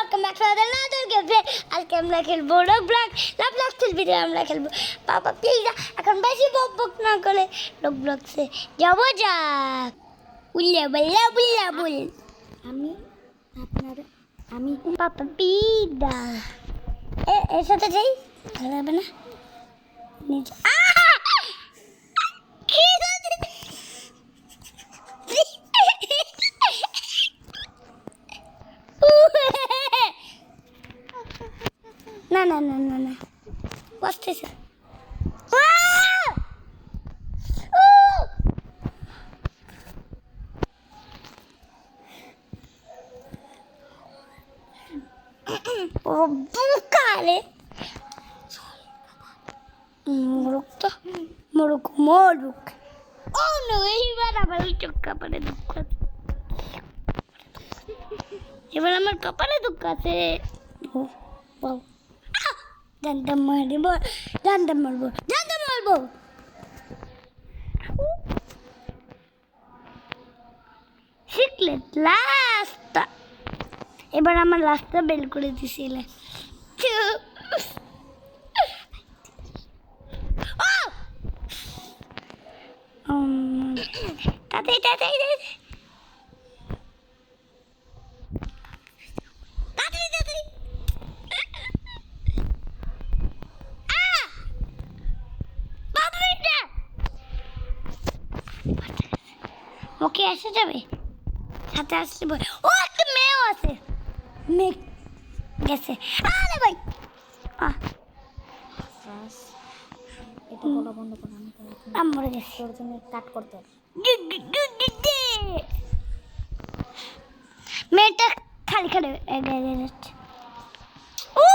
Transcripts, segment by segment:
Welcome back to other another gameplay. আজকে আমরা খেলবো রোবলক্স। রোবলক্সের ভিতরে আমরা খেলবো পাপা পিজা। এখন বেশি বকবক না করে রোবলক্সে যাবো যাক। উল্লা বল্লা বুল্লা বুল। আমি পাপা পিজা এর সাথে যাই, ভালো হবে না? নিচে না না না না না বসতেছে। ও বুকারে মোরক তো মোরক মোরক। ও নো, এইবার আমার ওই চোখ কপালে দুঃখ আছে। এবার আমার কপালে দুঃখ আছে। জানতে মারব, জানতে মারবো, জানতে মারবো। Secret last. এবার আমার লাস্টটা বের করে দিছিলে। তাড়াতাড়ি তাড়াতাড়ি তাড়াতাড়ি। ওকে এসে যাবে, সাথে আসছে। ও একটা মেয়েও আছে, মেয়ে গেছে। আরে ভাই এটা বলা বন্ধ করো। আমি মরে গেছি। তোর জন্য কাট করতে হবে। মেয়েটা খালি খালি এগিয়ে যাচ্ছে। ও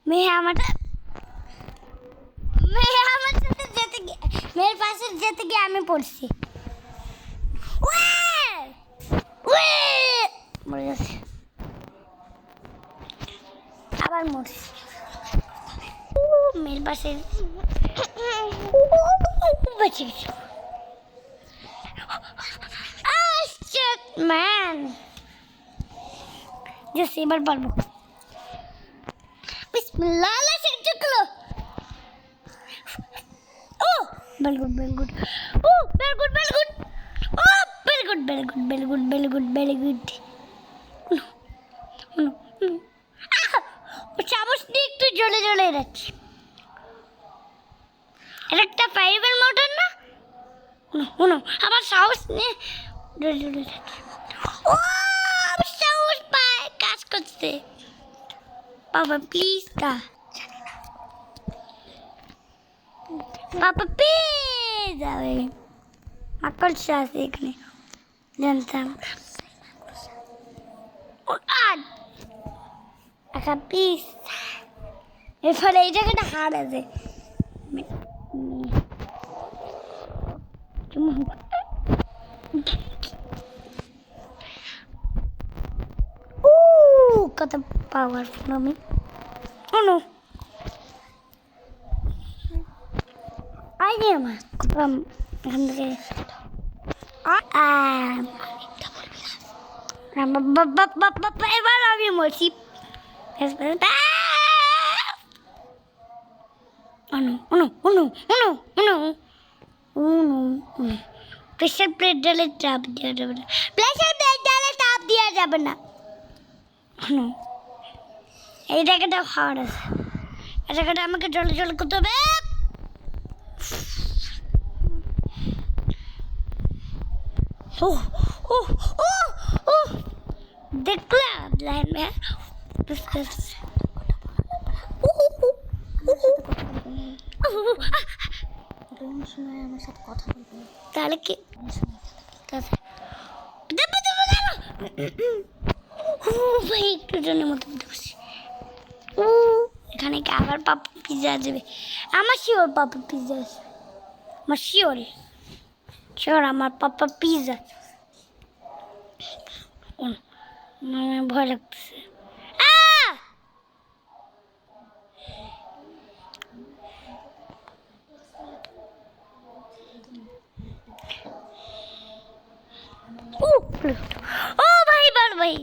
মেয়ে আমার সাথে যেতে গিয়ে, মেয়ের পাশে যেতে গিয়ে আমি পড়ছি। মরে যাচ্ছে, আবার মরছি। মেয়ের পাশে বেঁচে গেছি। ম্যান জাস্ট এবার পারবো। বিসমিল্লাহ চুকলো। Oh very good very good. Oh very good very good. Oh very good very good very good very good very good. সাহস নিয়ে একটু জ্বলে জ্বলে যাচ্ছে। এটা একটা ফাইভের মোটর না? শুনো, আমার সাহস নিয়ে জ্বলে জ্বলে যাচ্ছে। ও সাহস পায়, কাজ করছে। বাবা প্লিজ দা, বাবা প্লিজ যাবে। মাকড়সা আছে এখানে, জানতাম। আচ্ছা প্লিজ, এর ফলে এই জায়গাটা হার আছে। কত পাওয়ারফুল আমি। শোনো আইডিয়া আমার এখান থেকে এবার আমি মরছি। প্রেশার প্লেট ডালে চাপ দেওয়া যাবে না, প্রেশার প্লেট ডালে চাপ দেওয়া যাবে না। এই জায়গাটা হাওয়ার আছে, এই জায়গাটা আমাকে জলে জলে করতে হবে। দেখলাম আমার সাথে কথা বলবে তাহলে কি ভাই একটু জনের মতো বসছি। এখানে কি আবার পাপা পিজা যাবে? আমার শিওর পাপা পিজা আছে, আমার শিওর শিওর আমার পাপা পিজা। ভয় লাগতেছে। ও ভাই বার ভাই,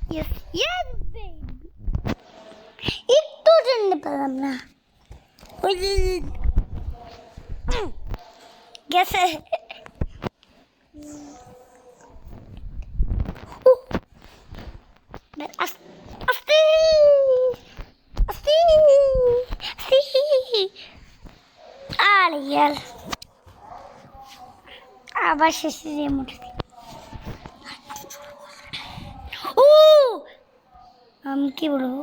Yes, yes, baby. একটু জানতে পারলাম না ওই যে গেছে আস্তে আস্তে আস্তে আরে ইয়ার আবার শেষে যে মোটে ও আমি কি বলবো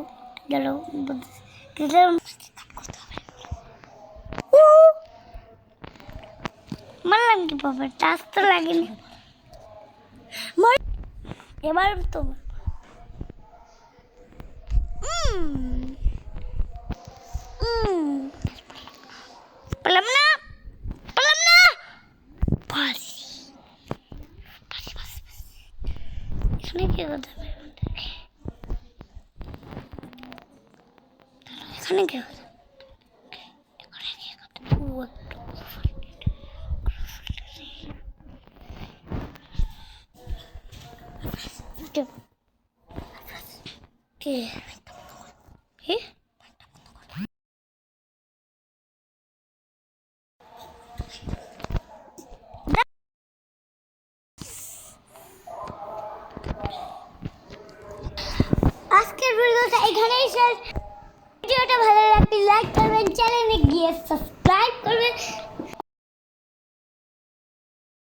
গেল মারলাম কি বাবা টাচ তো লাগেনি এবার তো পেলাম না পেলাম না এখানে কি করতে হবে এখানে কি করতে এখানে কি করতে কি কি আজকের ভিডিওটা এখানেই শেষ ভিডিওটা ভালো লাগলে লাইক করবেন চ্যানেলে গিয়ে সাবস্ক্রাইব করবেন